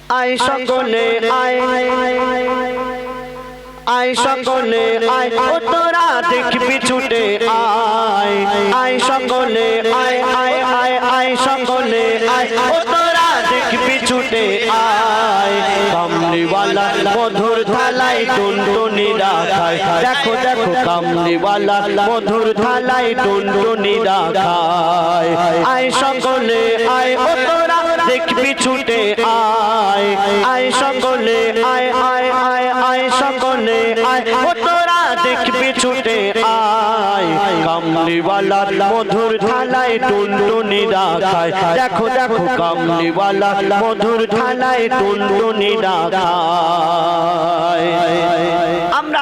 আয় সকলে আয় আয় সকলে আয় ও তোরা দেখবি ছুটে আয় আয় সকলে আয় আয় আয় আয় সকলে আয় ও তোরা দেখবি ছুটে আয় কামলিওয়ালা মধুর থালায় টুনটুনিরা খায় দেখো দেখো কামলিওয়ালা মধুর থালায় টুনটুনিরা খায় আয় সকলে আয় ও তোরা দেখবি ছুটে আয় আয় সকলে আয় আয় আয় আয় সকলে আয় ও তোরা দেখবি ছুটে আয় কামলিওয়ালা মধুর থালায় টুনটুনিরা খায় দেখো দেখো কামলিওয়ালা মধুর থালায় টুনটুনিরা খায় আমরা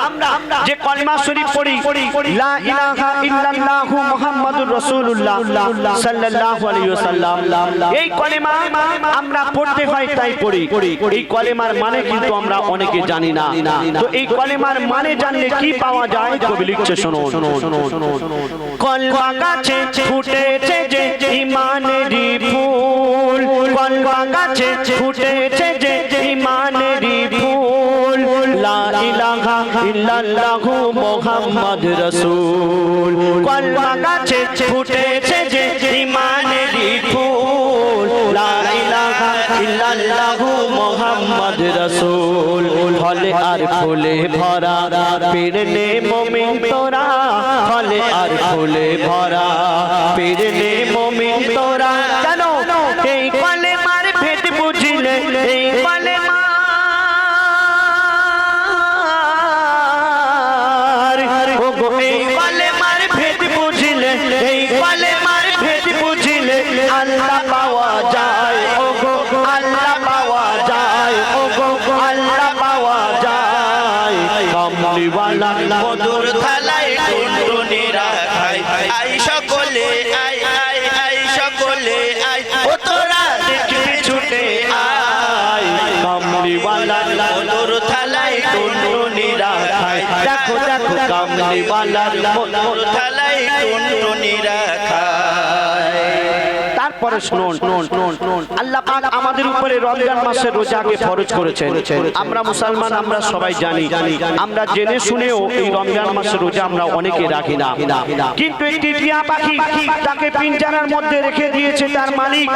যে কলিমা শরীফ পড়ি লা ইলাহা ইল্লাল্লাহু মুহাম্মাদুর রাসূলুল্লাহ সাল্লাল্লাহু আলাইহি ওয়াসাল্লাম এই কলিমা আমরা পড়তে হয় তাই পড়ি এই কলিমার মানে কিন্তু আমরা অনেকে জানি না তো এই কলিমার মানে জানলে কি পাওয়া যায় কবি লিখছে শোনো কলমা গাছে ফুটেছে যে ঈমানেরই ফুল কলমা গাছে ফুটেছে যে ঈমানেরই ফুল লা ইলাহা ইল্লাল্লাহু মুহাম্মাদ রাসূল কলমা গাছে ফুটেছে যে ঈমানেরই ফুল লা ইলাহা ইল্লাল্লাহু মুহাম্মাদ রাসূল ফলে আর ফুলে ভরা পীরনে মুমিন তোরা ফলে আর ফুলে ভরা পীরনে মুমিন তোরা জানো এই কলেমার ভেদ বুঝিলে এই কলেমা আল্লাহ পাওয়া যায় ও গো আল্লাহ পাওয়া যায় ও গো আল্লাহ পাওয়া যায় কামলিওয়ালা মধুর থালায় টুনটুনিরা খায় আয় সকলে আয় আয় আয় সকলে আয় ও তোরা দেখবি ছুটে আয় কামলিওয়ালা মধুর থালায় টুনটুনিরা খায় দেখো দেখো কামলিওয়ালার মধুর থালায় টুনটুনিরা খায় তারপরে শুনুন আল্লাহ পাক আমাদের উপরে রমজান মাসের রোজাকে ফরজ করেছেন আমরা মুসলমান আমরা সবাই জানি আমরা জেনে শুনেও এই রমজান মাসের রোজা আমরা অনেকে রাখি না কিন্তু একটি টিয়া পাখি তাকে পিঞ্জারার মধ্যে রেখে দিয়েছে তার মালিক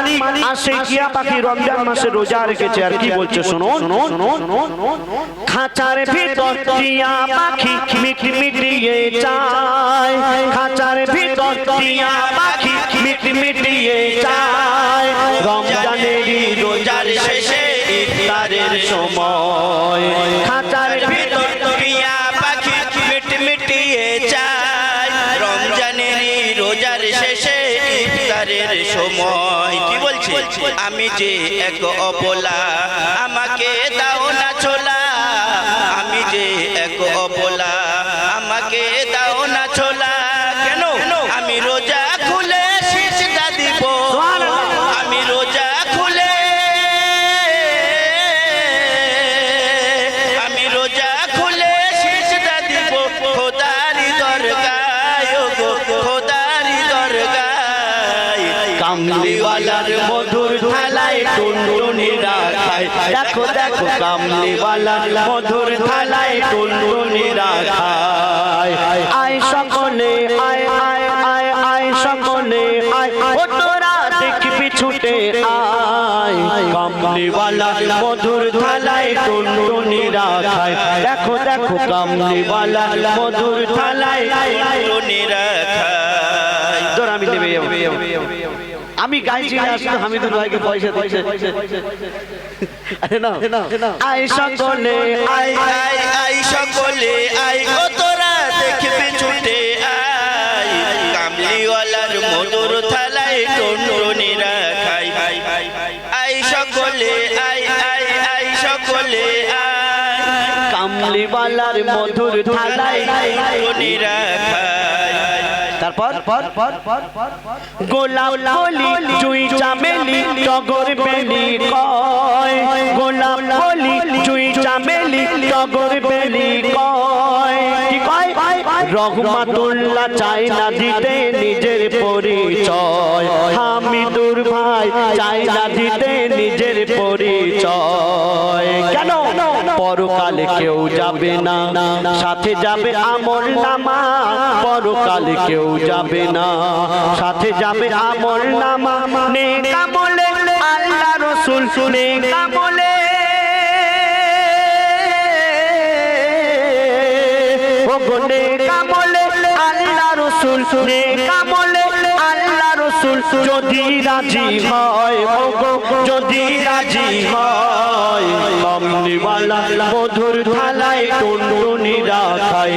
আর সেই টিয়া পাখি রমজান মাসের রোজা রেখেছে আর কি বলছে শুনুন খাঁচার ভিতর টিয়া পাখি মিটমিটিয়ে চায় খাঁচার ভিতর টিয়া পাখি মিটমিটিয়ে চায় রমজানেরই রোজার শেষে ইফতারের সময় খাঁচার ভিতর টিয়া পাখি মিটমিটিয়ে চায় রমজানেরই রোজার শেষে ইফতারের সময় কি বলছি আমি যে এক অবলা আমাকে দাও না ছোলা আমি যে এক অবলা আমাকে দাও না ছোলা কেন আমি রোজা খুলে সিজদা দিব আমি রোজা খুলে আমি রোজা খুলে সিজদা দিব খোদারি দরগায় গো খোদারি দরগায় কামলিওয়ালার মধুর থালায় টুনটুনিরা খায় দেখো দেখো কামলিওয়ালার মধুর থালায় টুনটুনিরা খায় আয় সকলে আয় আয় আয় আয় সকলে আয় ও তোরা দেখবি ছুটে আয় কামলিওয়ালার মধুর থালায় টুনটুনিরা খায় দেখো দেখো কামলিওয়ালার মধুর থালায় টুনটুনিরা খায় তোরা আমি দেবে আমি গাইছি না শুধু হামিদুল ভাইকে পয়সা দিয়েছে আরে না আয় সকলে আয় আয় আয় সকলে আয় ও তোরা দেখবি ছুটে আয় কামলিওয়ালার মধুর থালায় টুনটুনিরা খায় আয় সকলে আয় আয় আয় সকলে আয় কামলিওয়ালার মধুর থালায় টুনটুনিরা খায় তারপর গোলাপ কলি জুই চামেলি টগর বেলি কয় গোলাপ কলি জুই চামেলি টগর বেলি কয় কি কয় রহমাতুল্লাহ চাই না দিতে নিজের পরিচয় হামিদুর ভাই চাই না দিতে নিজের পরিচয় পরকালে কেউ যাবে না, সাথে যাবে আমল নামা, পরকালে কেউ যাবে না, সাথে যাবে আমল নামা, নেক আমলে আল্লাহ রাসূল, নেক আমলে ও গো নেক আমলে আল্লাহ রাসূল, নেক আমলে আল্লাহ রাসূল যদি রাজি হয়, ও গো যদি রাজি হয়, কামলিওয়ালা মধুর থালায় টুনটুনিরা খায়।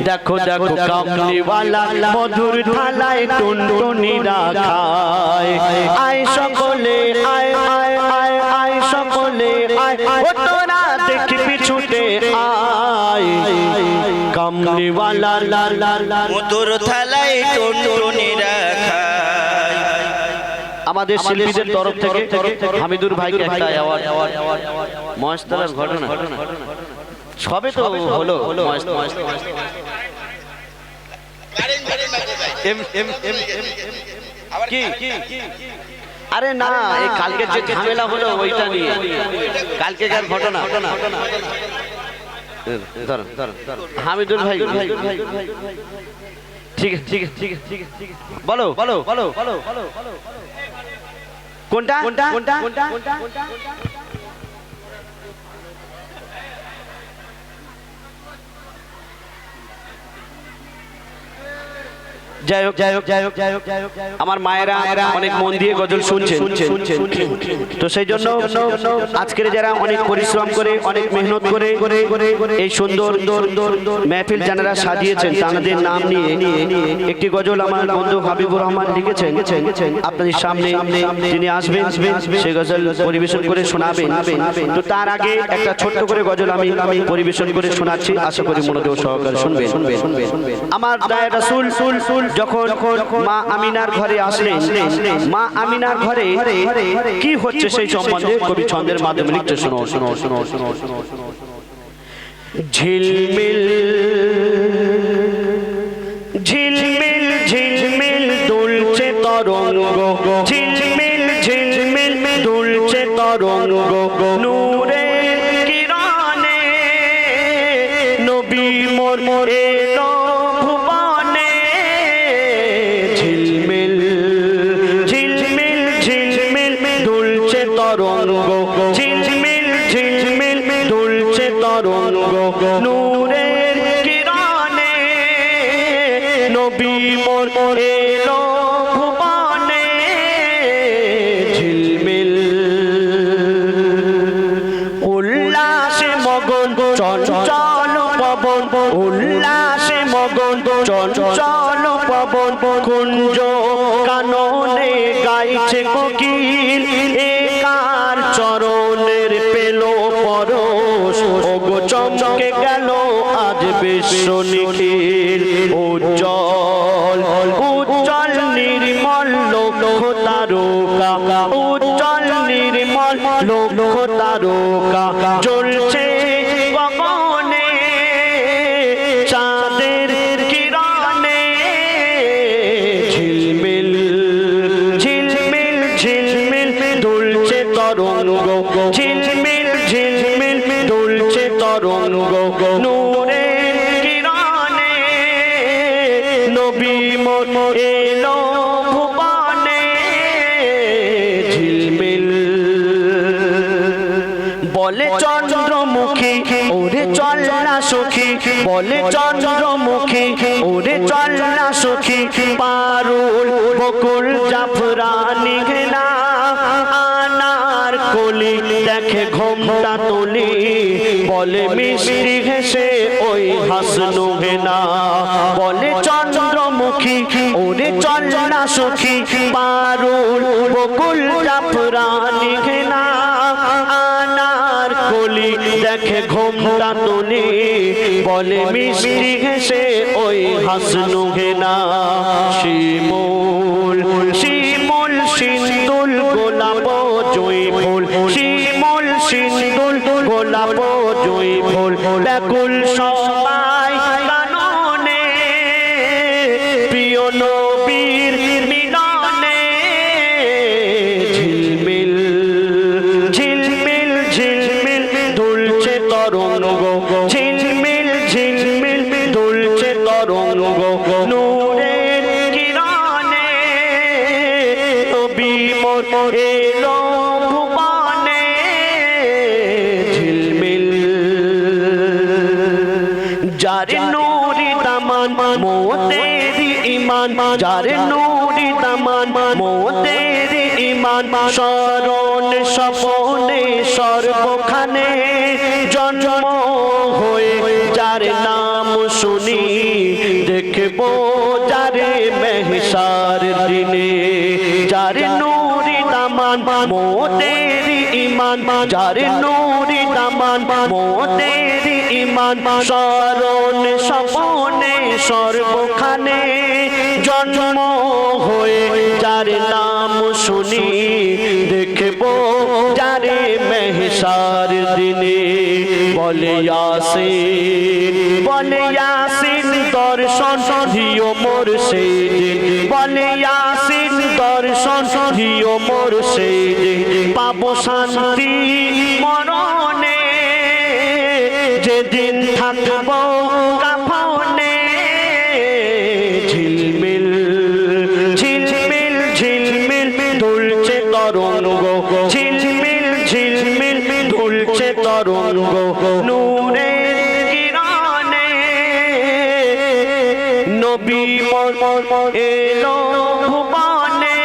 দেখো দেখো কামলিওয়ালা মধুর থালায় টুনটুনিরা খায়। আয় সকলে আয় আয় আয় আয় সকলে আয়, ও তোরা দেখবি ছুটে আয়, কামলিওয়ালা মধুর থালায় টুনটুনিরা খায়। আমাদের শিল্পীদের তরফ থেকে হামিদুর ভাইকে একটা অ্যাওয়ার্ড, মহেশতলার ঘটনা সবে তো হলো আরে না, এই কালকে যে ঝামেলা হলো ওইটা নিয়ে, কালকে যার ঘটনা। হামিদুর ভাই ঠিক আছে ঠিক আছে ঠিক আছে ঠিক আছে, বলো বলো বলো বলো কোনটা কোনটা কোনটা কোনটা যাই হোক যাই হোক যাই হোক যাই হোক যাই হোক, আমার মায়েরা অনেক মন দিয়ে গজল শুনছেন, তো সেই জন্য আজকের যারা অনেক পরিশ্রম করে অনেক মেহনত করে এই সুন্দর মেহফিল যারা সাজিয়েছেন তাদের নাম নিয়ে একটি গজল আমার বন্ধু হাবিবুর রহমান লিখেছেন, আপনাদের সামনে তিনি আসবেন, সেই গজল পরিবেশন করে শোনাবেন। তো তার আগে একটা ছোট্ট করে গজল আমি পরিবেশন করে শোনাচ্ছি, আশা করি মনোযোগ সহকারে শুনবেন। আমার দায় রাসূল যখন মা আমিনার ঘরে আসলেন, মা আমিনার ঘরে কি হচ্ছে সেই সম্বন্ধে কবি ছন্দের মাধ্যমে লিখতে শোনো শোনো শোনো শোনো শোনো। ঝিলমিল ঝিলমিল ঝিলমিল দুলছে তরঙ্গ, ঝিলমিল ঝিলমিল দুলছে তরঙ্গ, নূরের কিরণে নবী মোর এলো ভুবনে। ঝিলমিল ঝিলমিল ঝিলমিল দুলছে তরঙ্গ, ঝিলমিল ঝিলমিল দুলছে তরঙ্গ, নূরের কিরণে নবী মোর এলো ভুবনে। ঝিলমিল উল্লাসে মগন চঞ্চল পবন, উল্লাসে মগন চঞ্চল পবন, কুঞ্জ কাননে গাইছে কোকিল, একার চরণের পেল পরশ, ওগো চমকে গেল আজ বিশ্ব নিখিল। উজ্জ্বল উজ্জ্বল নির্মল লক্ষ তারকা, উজ্জ্বল নির্মল লক্ষ তারকা জ্বলছে গগনে চাঁদের কিরণে। ঝিলমিল ঝিলমিল ঝিলমিল দুলছে তরঙ্গ, ঝিলমিল ঝিলমিল দুলছে তরঙ্গ, নূরের কিরণে নবী মোর এলো ভুবনে। ঝিলমিল বলে চন্দ্রমুখী ওরে চল না সখী, বলে চন্দ্রমুখী ওরে চল না সখী, পারুল বকুল জাফরানি ঘেনা, আনার কলি দেখে ঘোমটা তুলি, বলে মিষ্টি ঘেসে ওই হাসনু ঘেনা। বলে চন্দ্রমুখী ওরে চল না সখী, পারুল বকুল জাফরানি ঘেনা, আনার কলি দেখে ঘোমটা তুলি, বলে মিষ্টি ঘেসে ওই হাসনু ঘেনা। শিমুল শিমুল সিন্দুল গোলাপ জুঁই ফুল, শিমুল সিন্দুল গোলাপ জুঁই ফুল, ব্যাকুল সবাই কাননে প্রিয় নবীর মিলনে। ঝিলমিল ঝিলমিল ঝিলমিল দুলছে ইমান যার নূরি দামান মোদের ইমান শরণ স্বপনে সর্বখানে জন্ম হয়ে যার নাম শুনি দেখব যারে মেহসার দিনে যার নূরি দামান মোদের ইমান যার নূরি দামান মোদের ইমান শরণ স্বপনে সর্বখানে জন্ম হয়ে যার নাম শুনি দেখব যারে মেহসার দিনে বলে ইয়াসিন দর্শন দিও মোর সেই দিন বলে ইয়াসিন দর্শন দিও মোর সেই দিন পাবো শান্তি মরণে যেদিন থাকবো কাফনে ঝিলমিল ঝিলমিল ঝিলমিল দুলছে তরঙ্গ ঝিলমিল ঝিলমিল দুলছে তরঙ্গ নূরের কিরণে নবী এলো ভুবনে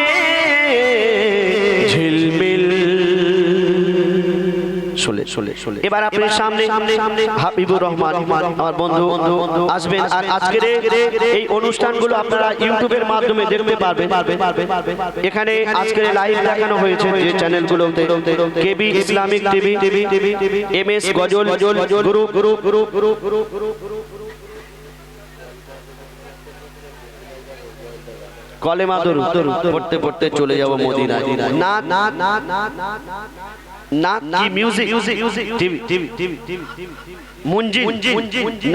ঝিলমিল এবার আপনার সামনে হাবিবুর রহমান আমার বন্ধু আসবেন আর আজকের এই অনুষ্ঠানগুলো আপনারা ইউটিউবের মাধ্যমে দেখতে পারবেন এখানে আজকের লাইভ দেখানো হয়েছে যে চ্যানেলগুলোতে কেবি Islamic TV MS ghazal group কলেমা দরুদ পড়তে পড়তে চলে যাব মদিনায় না না না না না কি মিউজিক মুঞ্জিল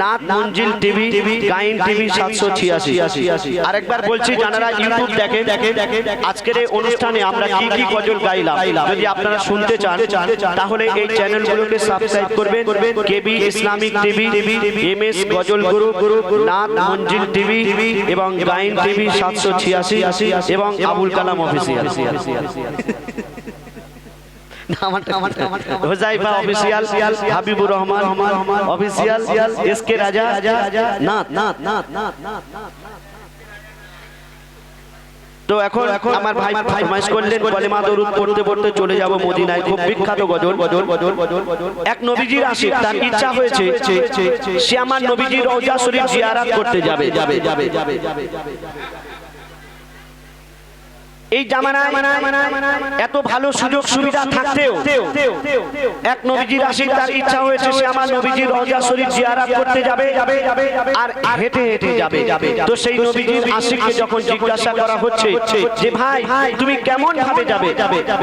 নাত মুঞ্জিল টিভি গাইন টিভি 786 আরেকবার বলছি যারা ইউটিউব দেখেন আজকের এই অনুষ্ঠানে আমরা কি কি গজল গাইলাম যদি আপনারা শুনতে চান তাহলে এই চ্যানেলগুলোকে সাবস্ক্রাইব করবেন KB Islamic TV MS ghazal group Naat Manzil TV এবং গাইন টিভি 786 এবং Abul Kalam official Huzaifa official Habibur Rahman official SK Raja তো এখন আমার ভাই ফরমাইশ করলেন কলেমা দরুদ পড়তে পড়তে চলে যাব মদিনায় খুব বিখ্যাত গজল এক নবীজির আশিক তার ইচ্ছা হয়েছে সে আমার নবীজির রওজা শরীফ জিয়ারত করতে যাবে এই জামানায় এত ভালো সুযোগ সুবিধা থাকতেও এক নবীজির আশিক তার ইচ্ছা হয়েছে সে আমার নবীজির রওজা শরীফ জিয়ারত করতে যাবে আর হেঁটে হেঁটে যাবে তো সেই নবীজির আশিককে যখন জিজ্ঞাসা করা হচ্ছে যে ভাই তুমি কেমন ভাবে যাবে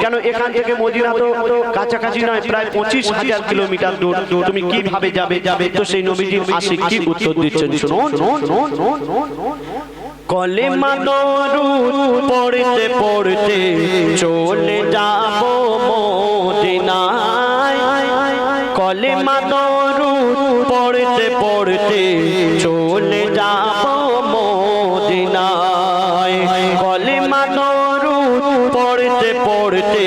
কেন এখান থেকে মদিনা তো কাছাকাছি নয় প্রায় 25,000 কিলোমিটার দূর তুমি কিভাবে যাবে তো সেই নবীজির আশিক কি উত্তর দিচ্ছেন শুনুন কলেমা দরুদ পড়তে পড়তে চলে যাব মদিনায় কলেমা দরুদ পড়তে পড়তে চলে যাব মদিনায় কলেমা দরুদ পড়তে পড়তে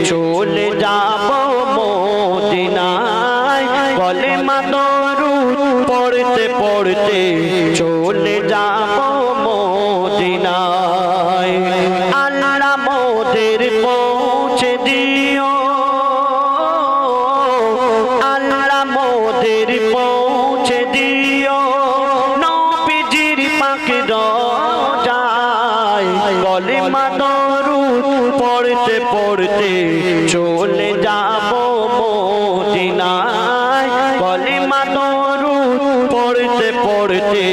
চলে যাব মদিনায় কলেমা দরুদ পড়তে পড়তে চলে যাব আল্লাহ মোদের পৌঁছে দিও আল্লাহ মোদের পৌঁছে দিও নবীজির পাক রওজায় কলেমা দরুদ পড়তে পড়তে চলে যাব মদিনায় কলেমা দরুদ পড়তে পড়তে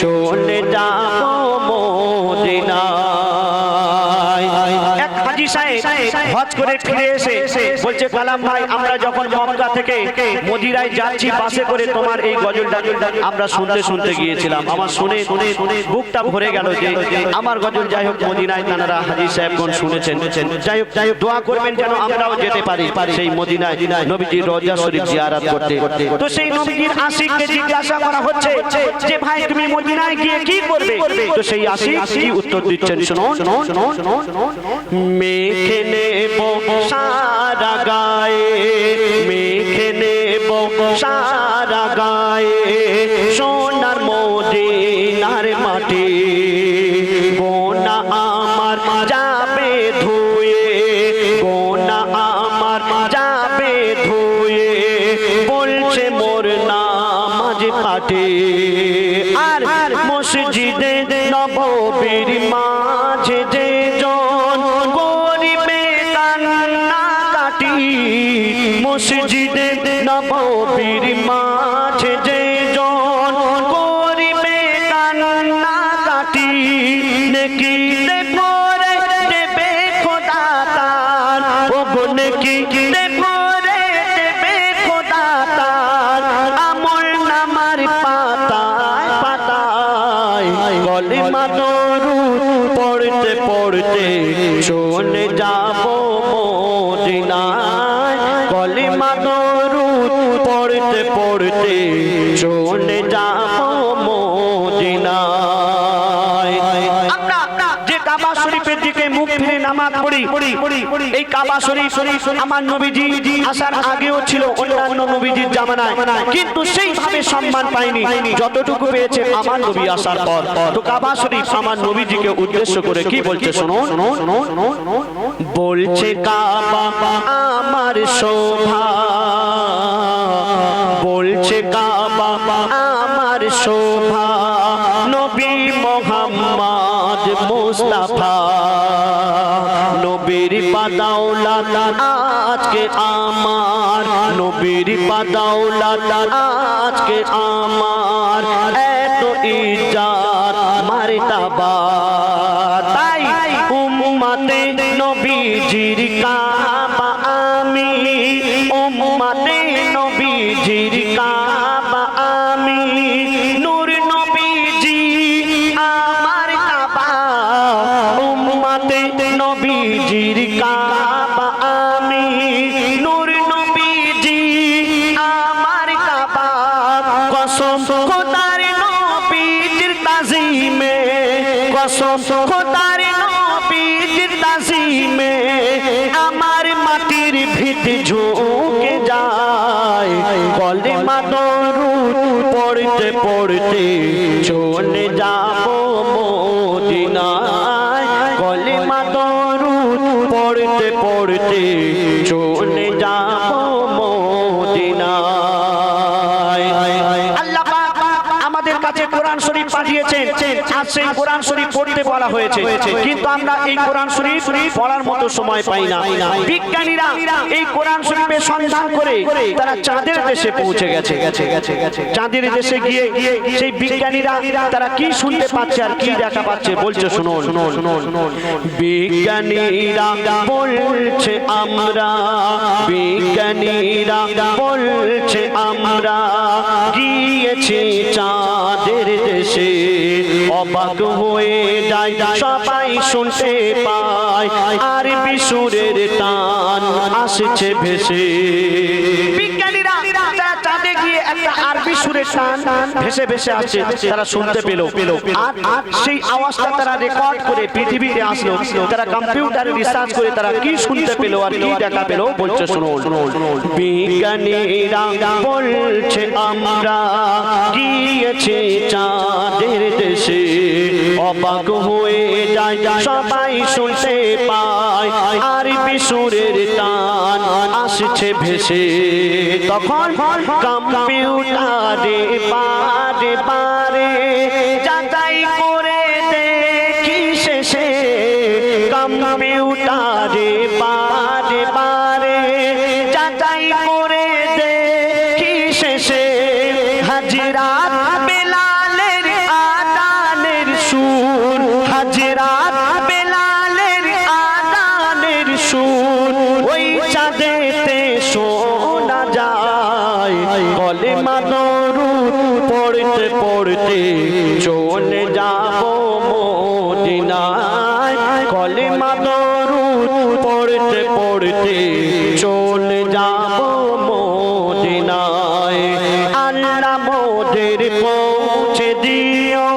চলে যাব হজ করে ফিরে এসে বলছে কালাম ভাই আমরা যখন মক্কা থেকে মদিনায় যাচ্ছি বাসে করে তোমার এই গজলটা আমরা শুনতে গিয়েছিলাম আমার শুনে বুকটা ভরে গেল যে আমার গজল যাই হোক মদিনায় তারা হাজী সাহেবগণ শুনেছেন যাই হোক দোয়া করবেন যেন আমরাও যেতে পারি সেই মদিনায় নবীজির রওজা শরীফ জিয়ারত করতে তো সেই নবীজির আশিককে জিজ্ঞাসা করা হচ্ছে যে ভাই তুমি মদিনায় গিয়ে কি করবে তো সেই আশিক কি উত্তর দিচ্ছেন শুনুন মেখে নেব সারা গায়ে মেখে নেব সারা গায়ে সোনার মদিনার মাটি মসজিদে নববীর মাঝে যে জন করিবে কান্নাকাটি নেকিতে পরে দেবে খোদা তার ও গো নেকিতে পরে দেবে খোদা তার আমল নামার পাতায় পাতায় কলিমা দরুদ পড়তে পড়তে চলে যাব মদিনায় কলিমা দরুদ পড়তে পড়তে চলে যাব মদিনায়। আমরা যে কাবা শরীফের দিকে মুখ ফিরে নামাজ পড়ি এই কাবা শরীফ আমার নবীজি আসার আগেও ছিল অন্যান্য নবীজির জামানায়, কিন্তু সেইভাবে সম্মান পায়নি যতটুকু পেয়েছে আমার নবী আসার পর। তো কাবা শরীফ আমার নবীজিকে উদ্দেশ্য করে কি বলছে শুনুন। বলছে কাবা আমার শোভা, বলছে কাবা আমার শোভা, নবী মোহাম্মদ মুস্তাফা নবীর বাদাওলাত আজকে আমার, নবীর বাদাওলাত আজকে আমার এত ইজ্জত মারতাবা। তাই উম্মতে নবীজির কাবা আমি, উম্মতে নবীজির কাবা আমি, নূর নবীজি আমার কাবা, উম্মতে নবীজির কাবা আমি, নূর নবীজি আমার কাবা। কসম খোদার নবীজির তাজিমে, কসম খোদার নবীজির তাজিমে আমার মাটির ভিত ঝুঁকে যায় কলিমা দরুদ পড়তে পড়তে চলে যাব মদিনায় কলিমা দরুদ পড়তে পড়তে চলে যাব মদিনায়। আল্লাহ পাক আমাদের কাছে কোরআন শরীফ পাঠিয়েছেন, আর সেই কোরআন শরীফ পড়তে বলা হয়েছে, কিন্তু আমরা এই কোরআন শরীফ পড়ার মতো সময় পাই না। বিজ্ঞানীরা এই কোরআন শরীফের সন্ধান করে তারা চাঁদের দেশে পৌঁছে গেছে। চাঁদের দেশে গিয়ে সেই বিজ্ঞানীরা তারা কি শুনতে পাচ্ছে আর কি দেখা পাচ্ছে বলছে শুনুন। বিজ্ঞানীরা বলছে আমরা, বিজ্ঞানীরা বলছে আমরা গিয়েছি চাঁদের দেশে, অবাক হয়ে যায় সবাই শুনতে পায় আরবি সুরের টান আসছে ভেসে। বিজ্ঞানীরা তারা চাঁদে গিয়ে একটা আরবি সুরের টান ভেসে ভেসে আসছে তারা শুনতে পেল, আর সেই আওয়াজটা তারা রেকর্ড করে পৃথিবীতে আসলো। তারা কম্পিউটারে রিসার্চ করে তারা কি শুনতে পেল আর কি দেখা পেল বলছে শুনুন। বিজ্ঞানীরা বলছে আমরা গিয়েছি চাঁদের দেশে, অবাক হয়ে যায় সবাই শুনতে পায় আরবি সুরের টান আসছে ভেসে। তখন কম্পিউটারে বারে বারে যাচাই করে দেখি শেষে, কম্পিউটারে বারে বারে যাচাই করে দেখি শেষে, হাজিরাত বেলালের আদানের সুর, হাজিরাত বেলালের আদানের সুর ওই চাঁদেতে শোনা যায় কলিমা দরুদ পড়তে পড়তে চলে যাব মদিনায় কলিমা দরুদ পড়তে পড়তে চলে যাব মদিনায়। আল্লাহ মোদের পৌঁছে দিও,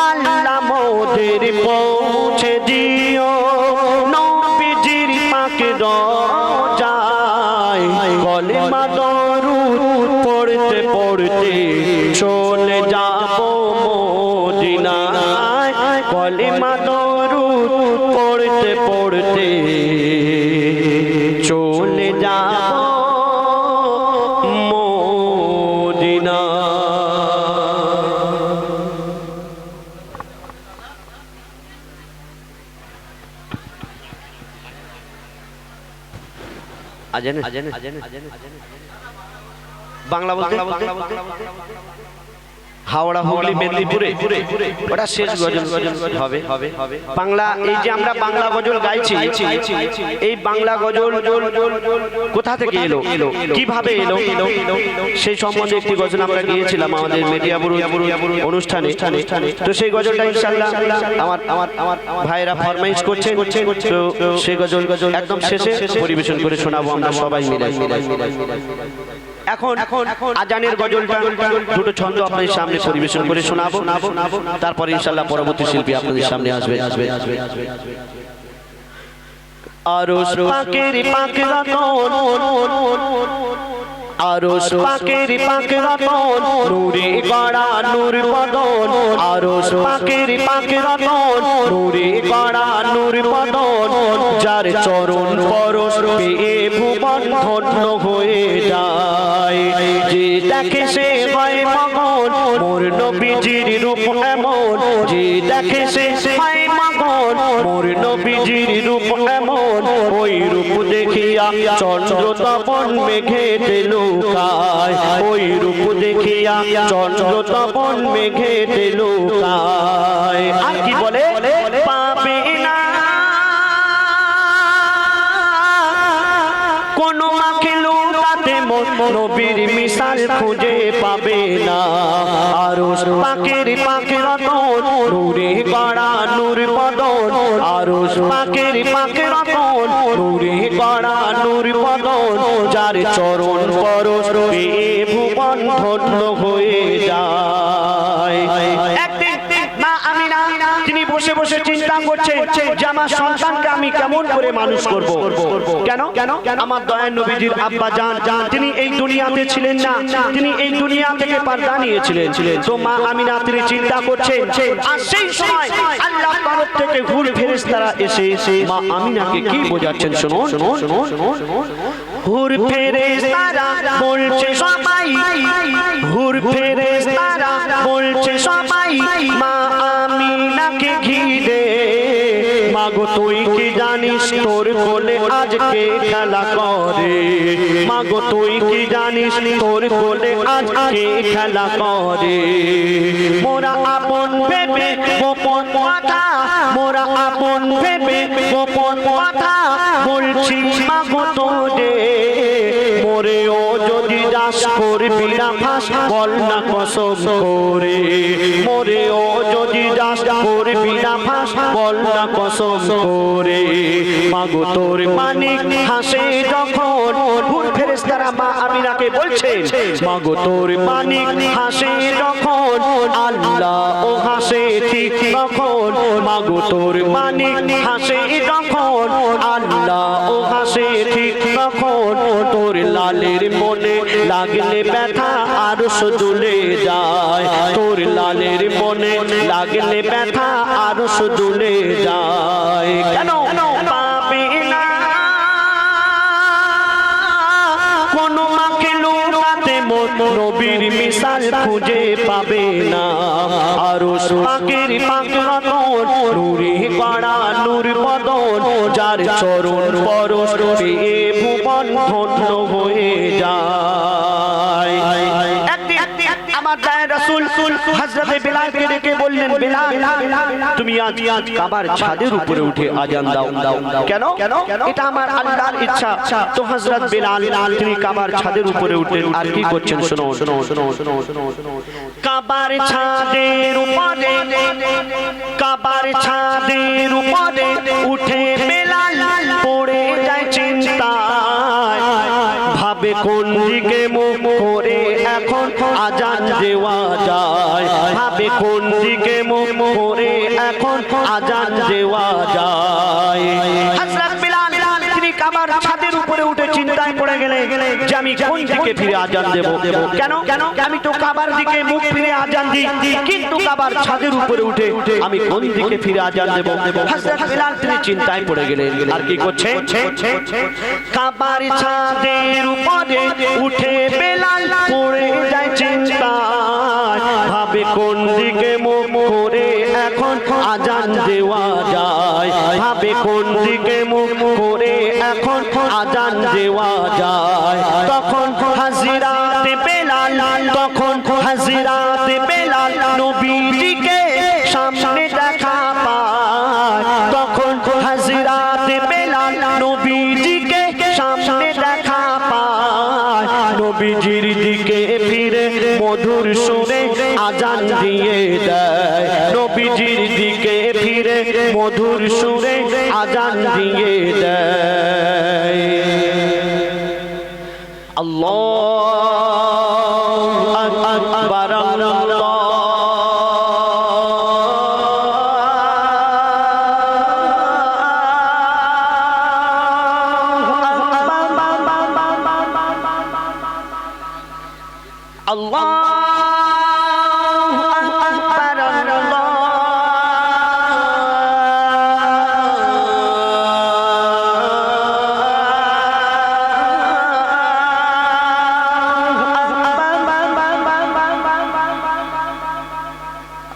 আল্লাহ মোদের পৌঁছে দিও নবীজির পাক রওজায় কলিমা দরুদ পড়তে পড়তে চলে যাব মদিনায় কলিমা দরুদ পড়তে পড়তে চলে যাব মদিনায়। আজানে বাংলা বলতে হাওড়া হুগলি মেদিনীপুরে ওটা শেষ গজল হবে বাংলা। এই যে আমরা বাংলা গজল গাইছি, এই বাংলা গজল কোথা থেকে এলো, কিভাবে এলো, সেই সম্বন্ধে একটি গজল আমরা গিয়েছিলাম আমাদের মিডিয়াবুরু অনুষ্ঠানে। তো সেই গজলটা ইনশাআল্লাহ আমার ভাইরা ফরমাইশ করছে, তো সেই গজল একদম শেষে পরিবেশন করে শোনাবো আমরা সবাই মিলে। এখন আজানের গজলটা দুটো ছন্দ আপনাদের সামনে পরিবেশন করে শোনাবো, তারপর ইনশাআল্লাহ পরবর্তী শিল্পী আপনাদের সামনে আসবে। আরশ পাকের পাক রতন, আরশ পাকের পাক রতন, নূরে গড়া নূর বদন, আরশ পাকের পাক রতন, নূরে গড়া নূর বদন, যার চরণ পরশ পেয়ে ভুবন ধন্য হয়ে যায়। যে দেখে সে হয় মগন, মোর নবীজির রূপ এমন, যে দেখে সে হয় মগন, মোর নবীজির রূপ এমন, ওই রূপ দেখিয়া চন্দ্র তপন মেঘেতে লুকায়, ওই রূপ দেখিয়া চন্দ্র তপন মেঘেতে লুকায়। আর কি বলে, পাবে না কোন মাকে লুকাতে নবীর মিশাল খুঁজে পাবে না। আরশ পাকের পাক রতন, নূরে গড়া নূর বদন, আরশ পাকের পাক রতন, নূরে গড়া নূর বদন, যার চরণ পরশ পেয়ে ভুবন ধন্য হয়ে যায়। একদিন মা আমিনা তিনি বসে বসে চিন্তা করছে যে আমার সন্তানকে আমি কেমন করে মানুষ করব। কেন আমার দয়ার নবীজির আব্বা জান তিনি এই দুনিয়াতে ছিলেন না, তিনি এই দুনিয়া থেকে পর্দা নিয়েছিলেন। তো মা আমিনা তিনি চিন্তা করছেন, আর সেই সময় আল্লাহর তরফ থেকে হুর ফেরেশতারা এসে মা আমিনাকে কি বোঝাচ্ছেন শুনুন। হুর ফেরেশতারা বলছে সবাই, হুর ফেরেশতারা বলছে সবাই, মা আমিনাকে ঘিরে, মাগো তুই কি জানিস তোর কোলে আজকে খেলা করে, মাগো তুই কি জানিস তোর কোলে আজকে খেলা করে। মোরা আপন ভেবে গোপন কথা, মোরা আপন ভেবে গোপন কথা বলছি মাগো তোরে, মোরেও যদি দাস করবি না ফাঁস বল না কসম করে, মোরেও যদি দাস করবি না ফাঁস বল না কসম করে। মাগো তোর মানিক হাসে যখন, হুর ফেরেশতারা মা আমিনাকে বলছে মাগো তোর মানিক হাসে যখন, আল্লাহ ও হাসে ঠিক তখন, মাগো তোর মানিক হাসে যখন, আল্লাহ ও হাসে ঠিক তখন, তোর লালের মনে লাগলে ব্যথা আরশ দুলে যায়, তোর লালের মনে লাগলে ব্যথা আরশ দুলে যায়। কেন পাবে না কোন মাকে লুকাতে নবীর মিশাল খুঁজে পাবে না। আরশ পাকের পাক রতন, নূরে গড়া নূর বদন, যার চরণ পরশ পেয়ে ভুবন ধন্য হয়ে যায়। আমার দয়ার রাসূল হযরতে বিলালকে ডেকে বললেন, বিলাল তুমি আজ কাবার ছাদের উপরে উঠে আজান দাও। কেন? এটা আমার আল্লাহর ইচ্ছা। তো হযরত বিলাল তিনি কাবার ছাদের উপরে উঠলেন, আর কি করছেন শুনো। কাবার ছাদের উপরে, কাবার ছাদের উপরে উঠে বিলাল পড়ে যায় চিন্তায়, ভাবে কোন দিকে মুখ করে এখন আজান দেওয়া যায়, ভাবে কোন দিকে মুখ করে এখন আজান দেওয়া যায়। হযরত বিলাল তিনি কাবার ছাদের উপরে উঠে চিন্তায় পড়ে গেলেন যে আমি কোন দিকে ফিরে আজান দেব। কেন আমি তো কাবার দিকে মুখ ফিরে আজান দিই, কিন্তু কাবার ছাদের উপরে উঠে আমি কোন দিকে ফিরে আজান দেব। হযরত বিলাল তিনি চিন্তায় পড়ে গেলেন, আর কি করছে, কাবার ছাদের উপরে উঠে বিলাল পড়ে যায় চিন্তায়, ভাবে কোন দিকে মুখ করে এখন আজান দেওয়া যায়, ভাবে কোন দিকে মুখ করে এখন আজান দেওয়া যায় তখন হাজিরাতে বেলাল তখন হাজিরাতে বেলাল নবীজিকে সামনে দেখা পায় তখন হাজিরাতে বেলাল নবীজিকে সামনে দেখা পায় নবীজির দিকে ফিরে মধুর সুরে আজান দিয়ে দেয় নবীজির দিকে ফিরে মধুর সুরে আজান দিয়ে দেয় আল্লাহু আকবার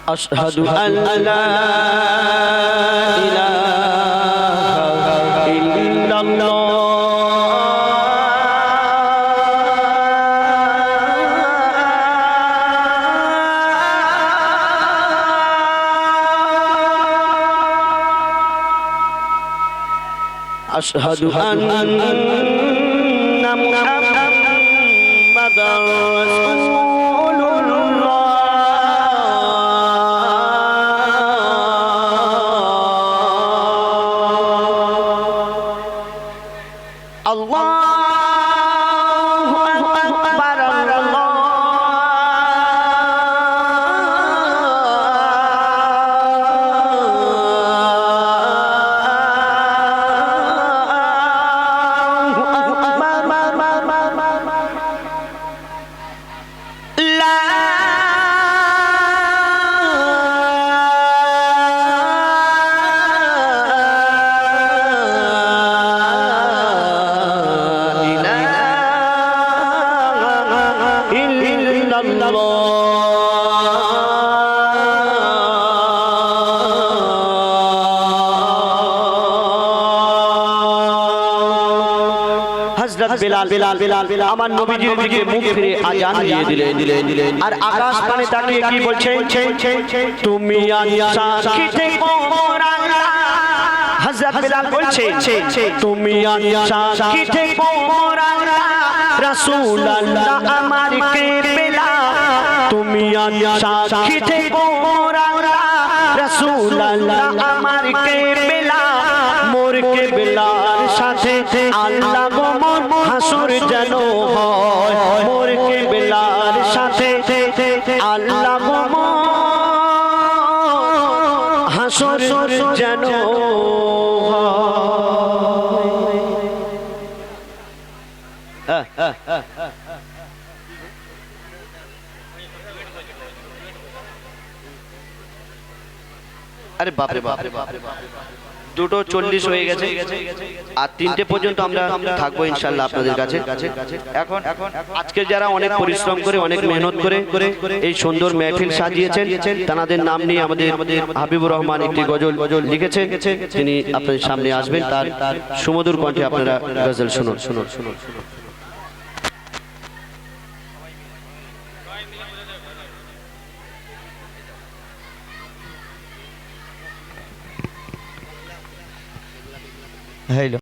أشهد أن لا إله إلا الله أشهد أن محمدا رسول الله আমার নবীজির দিকে মুখ ফিরে আজান দিয়ে দিলেন আর আকাশ পানে তাকিয়ে কি বলছেন তুমি সাক্ষী মোর আল্লাহ হযরত বিলাল বলছেন তুমি সাক্ষী মোর আল্লাহ রাসূলুল্লাহ আমার কেবলা তুমি সাক্ষী মোর আল্লাহ রাসূলুল্লাহ আমার কেবলা মোর কেবলার সাথে আল্লাহ গো মোর হাসর যেন হয় মোর কেবলার সাথে আল্লাহ গো মোর হাসর যেন আরে বাপরে বাপরে বাপরে 2:40 হয়ে গেছে আর 3টে পর্যন্ত আমরা থাকবো ইনশাআল্লাহ আপনাদের কাছে এখন আজকে যারা অনেক পরিশ্রম করে অনেক মেহনত করে এই সুন্দর মেহফিল সাজিয়েছেন তাদের নাম নিয়ে আমাদের হাবিবুর রহমান একটি গজল লিখেছেন তিনি আপনাদের সামনে আসবেন তার সুমধুর কণ্ঠে আপনারা গজল শুনুন হ্যালো